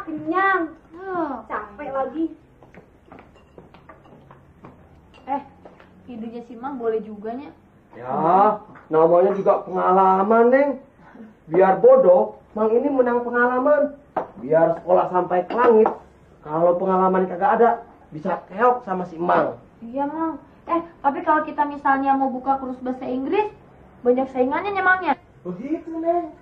kenyang. Capek lagi. Idenya si Mang boleh juga nya. Ya, namanya juga pengalaman, Neng. Biar bodoh, Mang ini menang pengalaman. Biar sekolah sampai ke langit. Kalau pengalaman kagak ada, bisa keok sama si Mang. Iya, Mang. Tapi kalau kita misalnya mau buka kursus bahasa Inggris, banyak saingannya Mangnya. Begitu, Neng.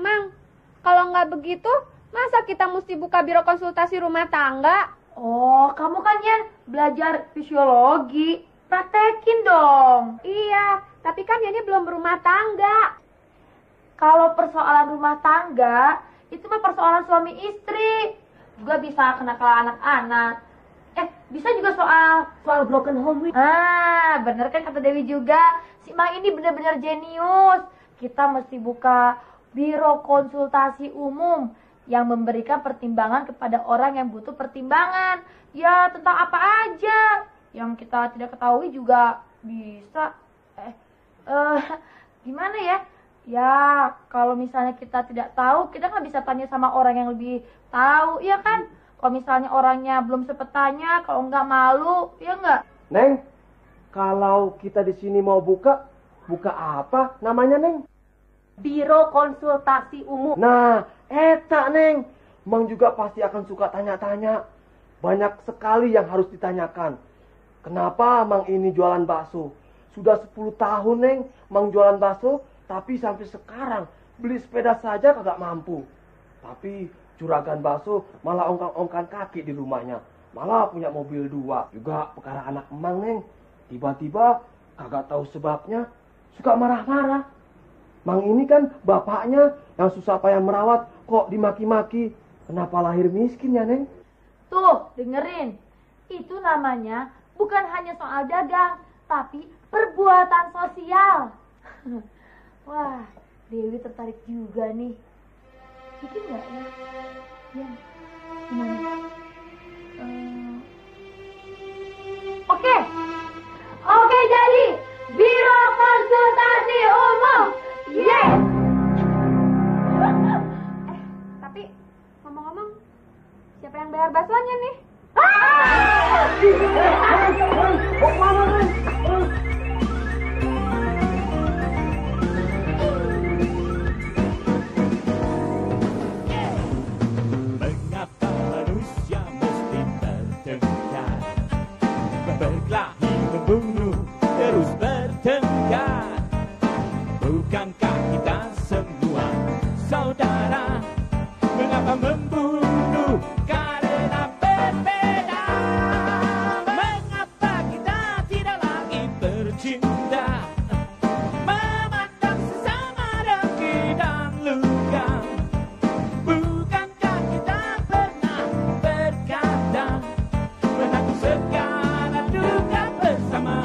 Mang, kalau nggak begitu, masa kita mesti buka biro konsultasi rumah tangga? Oh, kamu kan Yan belajar fisiologi. Praktekin dong. Iya, tapi kan ini belum berumah tangga. Kalau persoalan rumah tangga, itu mah persoalan suami istri. Juga bisa kenakalan anak-anak. Bisa juga soal broken home. Bener kan kata Dewi juga. Si Mang ini bener-bener jenius. Kita mesti buka biro konsultasi umum yang memberikan pertimbangan kepada orang yang butuh pertimbangan. Ya, tentang apa aja yang kita tidak ketahui juga bisa. Gimana ya? Ya, kalau misalnya kita tidak tahu, kita nggak bisa tanya sama orang yang lebih tahu, ya kan? Kalau misalnya orangnya belum sempet tanya, kalau nggak malu, ya nggak? Neng, kalau kita di sini mau buka apa namanya, Neng? Biro konsultasi umum. Nah, eta, Neng. Mang juga pasti akan suka tanya-tanya. Banyak sekali yang harus ditanyakan. Kenapa Mang ini jualan bakso? Sudah 10 tahun, Neng, Mang jualan bakso, tapi sampai sekarang beli sepeda saja kagak mampu. Tapi juragan bakso malah ongkang-ongkang kaki di rumahnya. Malah punya mobil 2. Juga perkara anak Mang, Neng. Tiba-tiba kagak tahu sebabnya suka marah-marah. Mang ini kan bapaknya yang susah payah merawat kok dimaki-maki. Kenapa lahir miskin ya, Neng? Tuh, dengerin. Itu namanya bukan hanya soal dagang, tapi perbuatan sosial. Wah, Dewi tertarik juga nih. Bikin nggak ya? Ya, gimana? Oke, jadi biro konsultasi umum. Yes. Tapi ngomong-ngomong, siapa yang bayar baksonya nih? Mengapa manusia mesti bertengkar, berkelahi membunuh, terus bertengkar? Bukankah kita semua saudara? Mengapa membunuh karena berbeda? Mengapa kita tidak lagi bercinta, memandang sesama dengki dan luka? Bukankah kita pernah berkata menanggung segala duka bersama?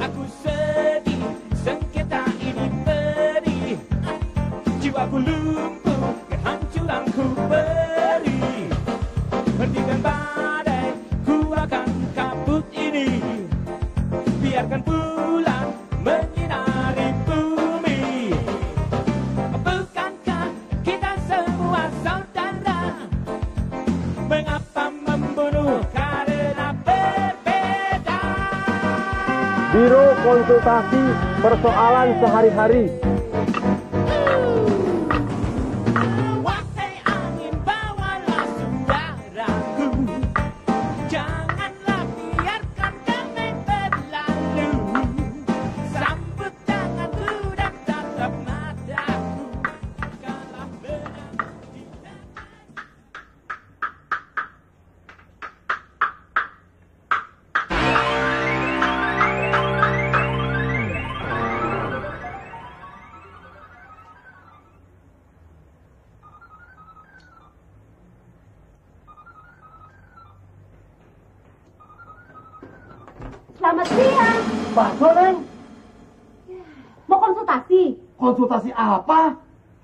Aku sedih, sengketa ini pedih, jiwaku lumpuh, kehancuranku beri. Hentikan badai, ku akan kabut ini, biarkan bulan menyinari bumi. Bukankah kita semua saudara? Mengapa membunuh karena berbeda? Biro konsultasi persoalan sehari-hari. Wahai angin, bawalah suaraku, janganlah biarkan damai berlalu. Sambut tanganku dan tatap mataku, kalah benar tidak. Selamat siang. Bakso, Neng. Mau konsultasi? Konsultasi apa?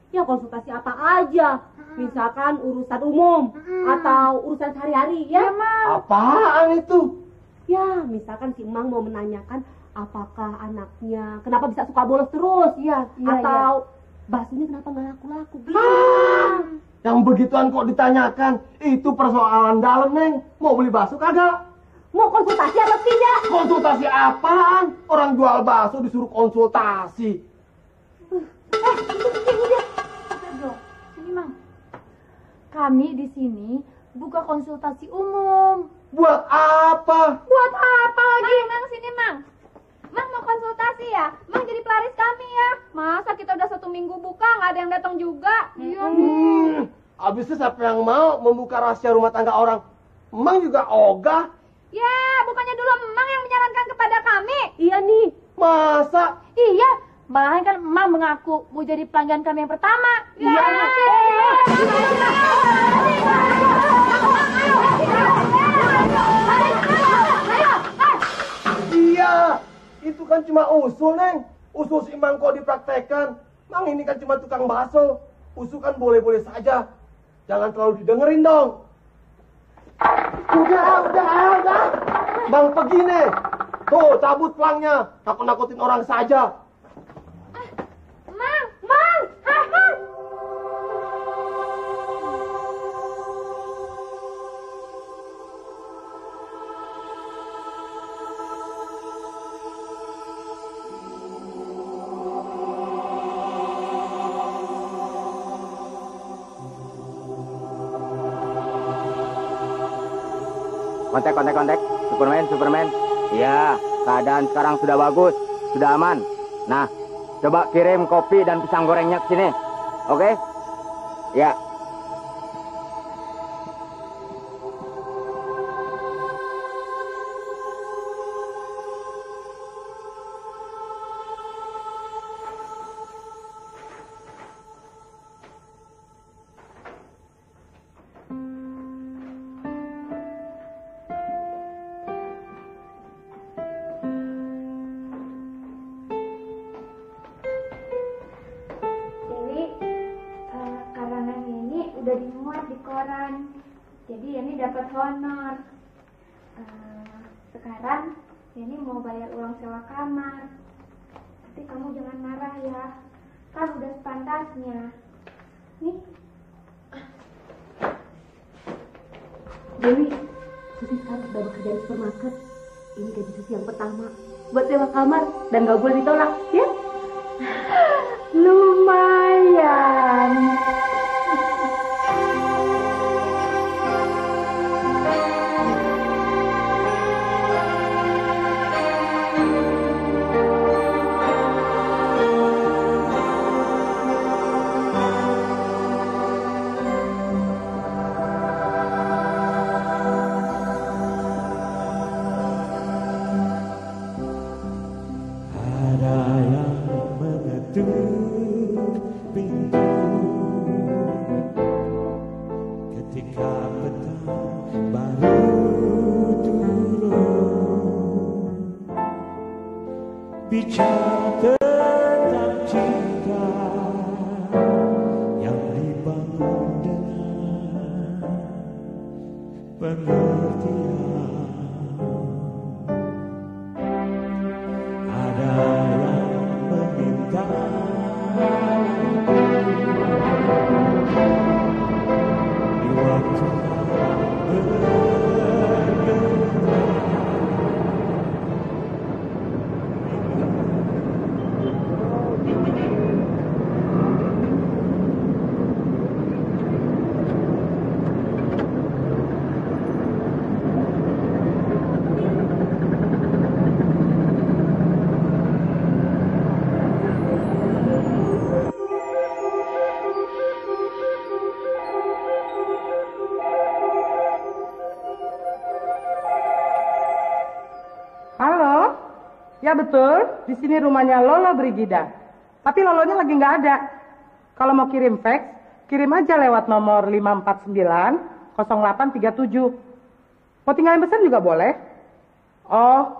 Ya konsultasi apa aja. Misalkan urusan umum atau urusan sehari-hari ya. Apaan itu? Ya, misalkan si Mang mau menanyakan apakah anaknya kenapa bisa suka bolos terus Iya, atau baksonya kenapa nggak laku-laku? Yang begituan kok ditanyakan? Itu persoalan dalam, Neng. Mau beli bakso kagak? Mau konsultasi atau tidak? Konsultasi apaan? Orang jual bakso disuruh konsultasi. Ini dia. Sini, Mang. Kami di sini buka konsultasi umum. Buat apa? Buat apa lagi? Mang, sini, Mang. Mang mau konsultasi ya? Mang jadi pelaris kami ya. Masa kita udah 1 minggu buka, nggak ada yang datang juga? Iya. Abisnya siapa yang mau membuka rahasia rumah tangga orang? Emang juga ogah? Ya, bukannya dulu Mang yang menyarankan kepada kami. Iya nih. Masa? Iya, malahan kan Mang mengaku mau jadi pelanggan kami yang pertama. Iya. Iya, itu kan cuma usul, Neng. Usul si Mang kok dipraktekkan. Mang ini kan cuma tukang bakso. Usul kan boleh-boleh saja. Jangan terlalu didengerin dong. Udah. Bang pergi, Neng. Tuh, cabut pelangnya. Nakut-nakutin orang saja. Mang. Kontek. Superman. Iya, keadaan sekarang sudah bagus, sudah aman. Nah, coba kirim kopi dan pisang gorengnya ke sini. Oke? Ya. Udah dimuat di koran, jadi Yani dapat honor. Sekarang Yani mau bayar uang sewa kamar, tapi kamu jangan marah ya, kan udah sepantasnya. Nih. Dewi, Susi sekarang sudah bekerja di supermarket. Ini gaji Susi yang pertama buat sewa kamar dan nggak boleh ditolak, ya? Lumayan. Bicara tentang cinta yang dibangun dengan pengertian. Ada yang meminta di waktu Ya betul, di sini rumahnya Lolo Brigida. Tapi Lolonya lagi nggak ada. Kalau mau kirim fax, kirim aja lewat nomor 549-0837. Mau tinggalin pesan juga boleh. Oh,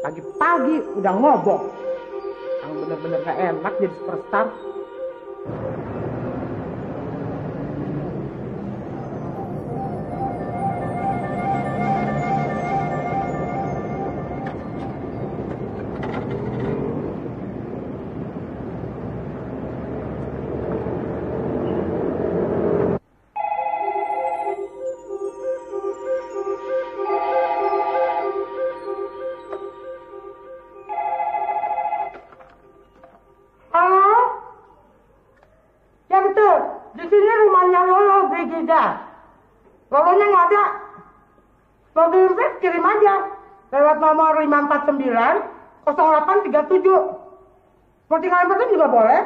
pagi-pagi udah ngobok. Yang bener-bener gak enak jadi superstar. ada. Mau kirim fax kirim aja lewat nomor 549 0837. Mau tinggalin pesan juga boleh.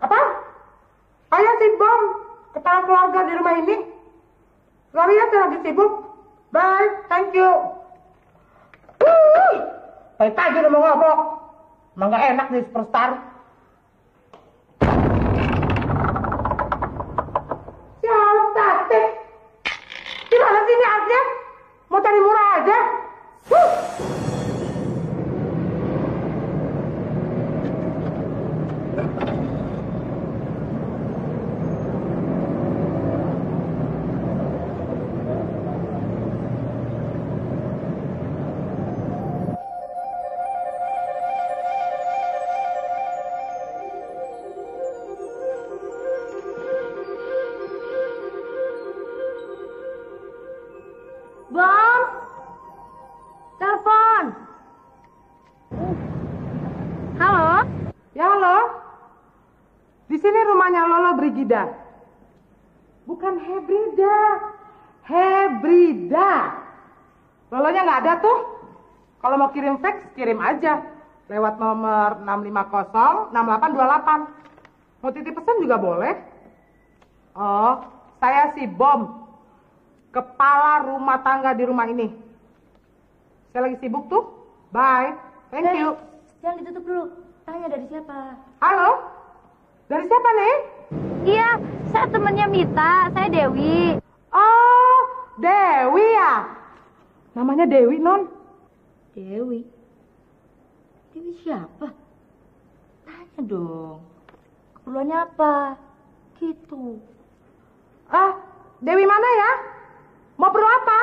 Apa? Ayah si Bom, kepala keluarga di rumah ini. Sorry ya, saya lagi sibuk. Bye, thank you. Baik aja udah mau ngobrol. Emang gak enak nih superstar. Fantastik. Gimana sih ini artnya? Mau cari murah aja? Bom, telepon. Halo? Ya halo. Di sini rumahnya Lolo Brigida. Bukan Hebrida. Hebrida. Lolonya nggak ada tuh. Kalau mau kirim fax kirim aja lewat nomor 6506828. Mau titip pesan juga boleh. Oh, saya si Bom. Kepala rumah tangga di rumah ini. Saya lagi sibuk tuh. Bye. Thank you. Jangan ditutup dulu. Tanya dari siapa? Halo? Dari siapa nih? Iya, saya temannya Mita. Saya Dewi. Oh, Dewi ya? Namanya Dewi, Non. Dewi? Dewi siapa? Tanya dong. Keperluannya apa? Gitu. Dewi mana ya? Mau perlu apa?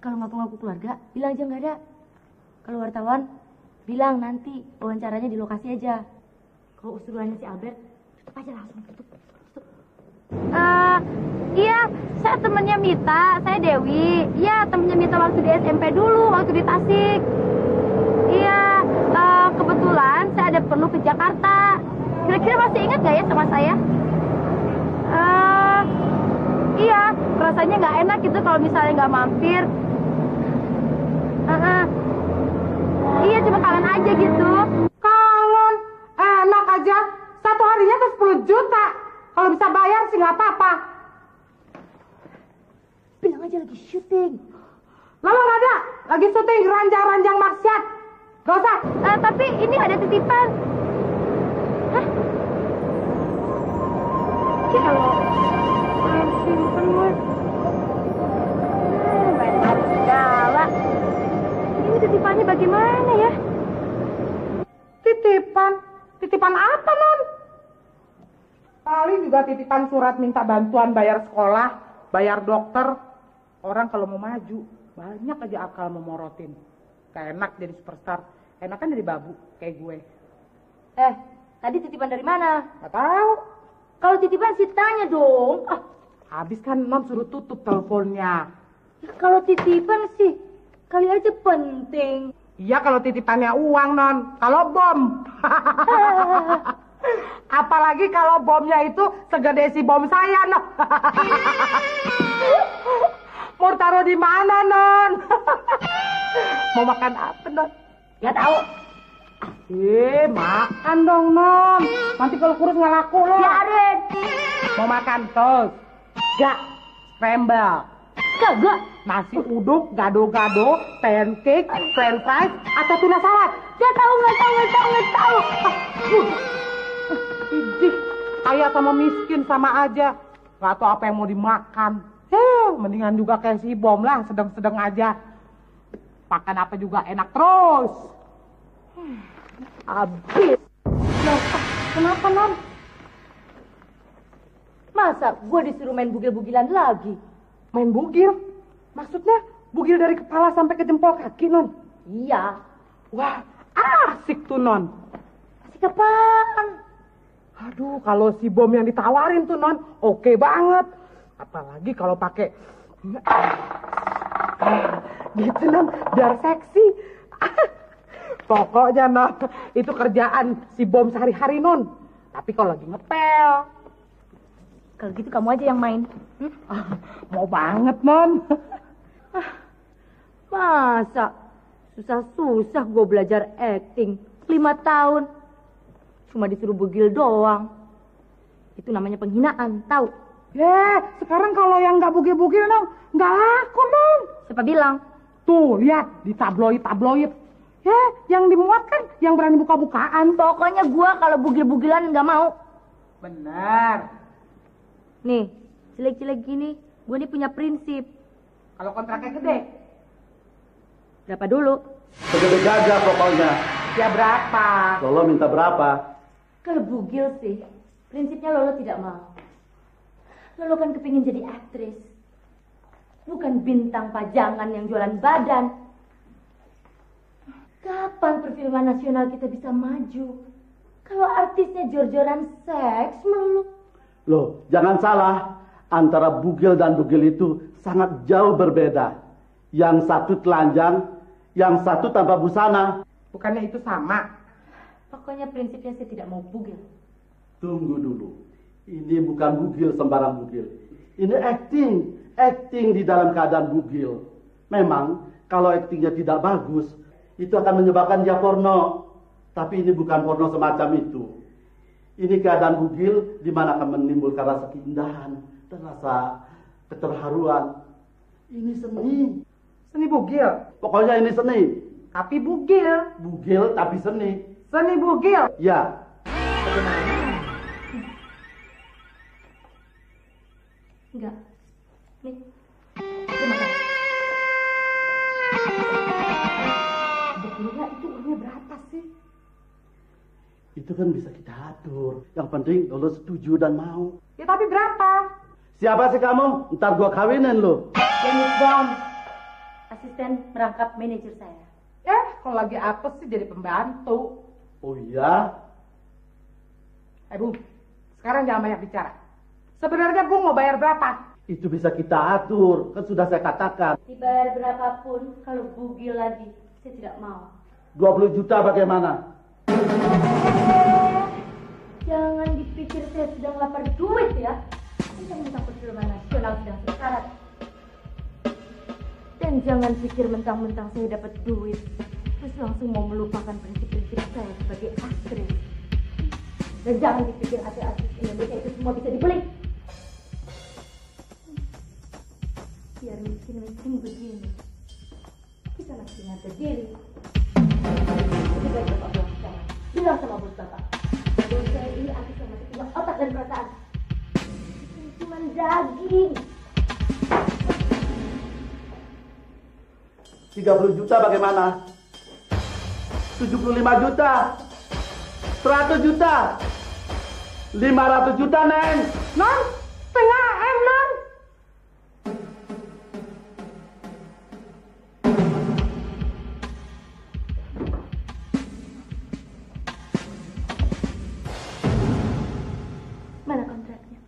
Kalau ngaku-ngaku keluarga, bilang aja nggak ada. Kalau wartawan, bilang nanti wawancaranya di lokasi aja. Kalau usulannya si Albert, tutup aja langsung, tutup. Iya, saya temannya Mita, saya Dewi. Iya, temannya Mita waktu di SMP dulu, waktu di Tasik. Iya, kebetulan saya ada perlu ke Jakarta. Kira-kira masih ingat gak ya sama saya? Iya, rasanya nggak enak gitu kalau misalnya nggak mampir. Iya, cuma kangen aja gitu. Kangen? Enak aja. Satu harinya tuh 10 juta. Kalau bisa bayar sih nggak apa-apa. Bilang aja lagi syuting. Lama nggak ada. Lagi syuting ranjang-ranjang maksiat. Gak usah. Tapi ini ada titipan. Hah? Ya Allah. Simpen gue. Main hari segala. Ini titipannya bagaimana ya? Titipan? Titipan apa, Non? Paling juga titipan surat minta bantuan bayar sekolah, bayar dokter. Orang kalau mau maju, banyak aja akal memorotin. Gak enak jadi superstar. Enakan jadi babu, kayak gue. Tadi titipan dari mana? Gak tahu. Kalau titipan sih tanya dong. Habis kan Non suruh tutup teleponnya. Ya, kalau titipan sih, kali aja penting. Iya kalau titipannya uang, Non. Kalau bom. Apalagi kalau bomnya itu segede si bom saya, Non. Mau taruh di mana, Non? Mau makan apa, Non? Ya tahu. Makan dong, Non. Nanti kalau kurus nggak laku, loh. Biarin. Mau makan toast? Gak. Scramble? Kagak. Nasi uduk, gado-gado, pancake, french fries, atau tuna salad? Nggak tahu. Idih, kaya sama miskin sama aja. Gak tahu apa yang mau dimakan. Mendingan juga kayak si Bom lah, sedang-sedang aja. Makan apa juga enak terus. Abis. Loh, kenapa, Non? Masa gue disuruh main bugil-bugilan lagi? Main bugil? Maksudnya bugil dari kepala sampai ke jempol kaki, Non? Iya. Wah, asik tuh, Non. Asik apaan? Aduh, kalau si Bom yang ditawarin tuh, Non, oke banget. Apalagi kalau pakai gitu, Non, biar seksi. Pokoknya, Non, itu kerjaan si Bom sehari-hari, Non. Tapi kalau lagi ngepel. Kalau gitu kamu aja yang main. Mau banget, Non. Masa susah-susah gue belajar acting 5 tahun. Cuma disuruh bugil doang. Itu namanya penghinaan, tahu? Sekarang kalau yang nggak bugil-bugil, Non, nggak laku, Non. Siapa bilang? Tuh, lihat di tabloid. Yang dimuat kan yang berani buka-bukaan. Pokoknya gue kalau bugil-bugilan nggak mau. Benar. Nih, jelek-jelek gini, gue nih punya prinsip. Kalau kontraknya gede, Berapa dulu? Segede gajah pokoknya. ya berapa? Lolo minta berapa? Kalau bugil sih, prinsipnya Lolo tidak mau. Lolo kan kepingin jadi aktris. Bukan bintang pajangan yang jualan badan. Kapan perfilman nasional kita bisa maju? Kalau artisnya jor-joran seks melulu. Loh, jangan salah. Antara bugil dan bugil itu sangat jauh berbeda. Yang satu telanjang, yang satu tanpa busana. Bukannya itu sama? Pokoknya prinsipnya saya tidak mau bugil. Tunggu dulu. Ini bukan bugil sembarang bugil. Ini acting. Acting di dalam keadaan bugil. Memang kalau actingnya tidak bagus, itu akan menyebabkan dia porno. Tapi ini bukan porno semacam itu. Ini keadaan bugil di mana akan menimbulkan rasa keindahan dan rasa keterharuan. Ini seni. Seni bugil. Pokoknya ini seni. Tapi bugil. Bugil tapi seni. Seni bugil. Ya. Enggak. Nih. Terima kasih. Sebetulnya itu uangnya berapa sih? Itu kan bisa kita atur. Yang penting lo setuju dan mau. Ya tapi berapa? Siapa sih kamu? Ntar gua kawinin lo. Dennis Bond, asisten merangkap manajer saya. Kalau lagi apes sih jadi pembantu. Oh iya? Bu, sekarang jangan banyak bicara. Sebenarnya Bu mau bayar berapa? Itu bisa kita atur. Kan sudah saya katakan. Dibayar berapapun, kalau bugil lagi, saya tidak mau. 20 juta bagaimana? Jangan dipikir saya sedang lapar duit ya. Mentang-mentang perfilman nasional sedang sekarat. Dan jangan pikir mentang-mentang saya dapat duit, terus langsung mau melupakan prinsip-prinsip saya sebagai aktris. Dan jangan dipikir artis Indonesia itu semua bisa dibeli. Biar miskin-miskin begini, kita masih harga diri. Lebih baik Bapak bilang sekarang. Bilang sama bos Bapak. Bahwa saya ini artis yang masih punya otak dan perasaan. Bukan cuma daging. 30 juta bagaimana? 75 juta? 100 juta? 500 juta, Neng? Non, setengah M, Non. Mana kontraknya?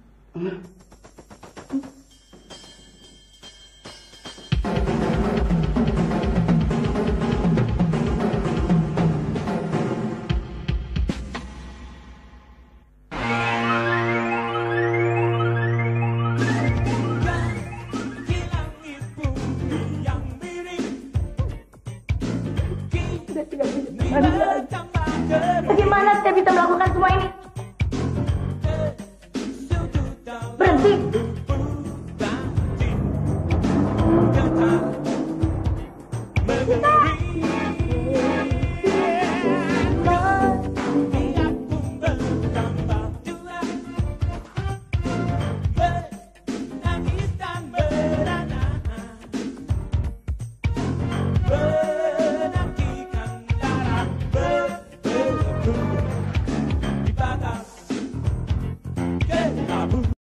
Bagaimana saya bisa melakukan semua ini?